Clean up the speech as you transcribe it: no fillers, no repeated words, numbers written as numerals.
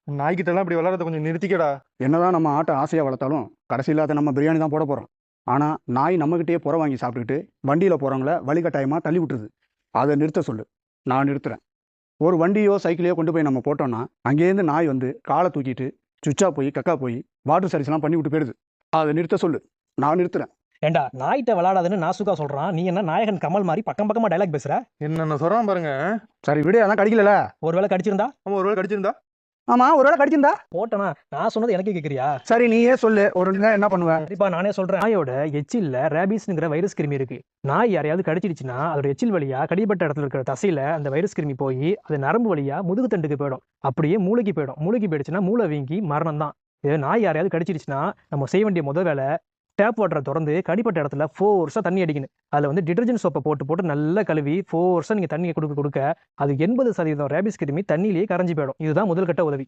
நாய்கிட்ட எல்லாம் இப்படி விளாட்றத கொஞ்சம் நிறுத்திக்கடா. என்னதான் நம்ம ஆட்டை ஆசையாக வளர்த்தாலும் கடைசியில் அதை நம்ம பிரியாணி தான் போட போகிறோம். ஆனால் நாய் நம்மகிட்டயே புற வாங்கி சாப்பிட்டுக்கிட்டு வண்டியில் போகிறவங்கள வழிகட்டாயமாக தள்ளி விட்டுருது. அதை நிறுத்த சொல்லு. நான் நிறுத்துறேன். ஒரு வண்டியோ சைக்கிளையோ கொண்டு போய் நம்ம போட்டோம்னா அங்கேருந்து நாய் வந்து காலை தூக்கிட்டு சுச்சா போய் கக்கா போய் வாட்டர் சர்வீஸ்லாம் பண்ணி விட்டு போயிடுது. அதை நிறுத்த சொல்லு. நான் நிறுத்துறேன். ஏண்டா நாய்கிட்ட விளாடாதுன்னு நாசுக்கா சொல்றான், நீ என்ன நாயகன் கமல் மாதிரி பக்கம் பக்கமா டைலாக் பேசுற? என்னென்ன சொல்றான் பாருங்க. சரி விடு, அதான் கடிக்கல. ஒருவேளை கடிச்சிருந்தா? அவன் ஒருவேளை கடிச்சிருந்தா? ஆமாம், ஒரு வேளை கடிச்சிருந்தா? போட்டனா நான் சொன்னது எனக்கே கேட்குறியா? சரி நீயே சொல்லு. ஒரு என்ன பண்ணுவேன்? கண்டிப்பா நானே சொல்றேன். நாயோட எச்சில்ல ரேபீஸ்ங்கிற வைரஸ் கிருமி இருக்கு. நாய் யாரையாவது கடிச்சிடுச்சுன்னா அதோட எச்சில் வழியா கடிப்பட்ட இடத்துல இருக்கிற தசையில அந்த வைரஸ் கிருமி போய் அது நரம்பு வழியா முதுகு தண்டுக்கு போயிடும். அப்படியே மூளைக்கு போயிடும். மூளைக்கு போயிடுச்சுன்னா மூளை வீங்கி மரணம் தான். இது நாய் யாரையாவது கடிச்சிடுச்சுன்னா நம்ம செய்ய வேண்டிய முதல் வேலை டேப் வாட்டரை திறந்து கடிப்பட்ட இடத்துல ஃபோர்ஸாக தண்ணி அடிக்கணும். அதில் வந்து டிடர்ஜென்ட் சோப்பை போட்டு நல்லா கழுவி ஃபோர்ஸாக நீங்கள் தண்ணியை கொடுக்க அது 80% ரேபிஸ் கிருமி தண்ணியிலேயே கரைஞ்சி போயிடும். இதுதான் முதல் கட்ட உதவி.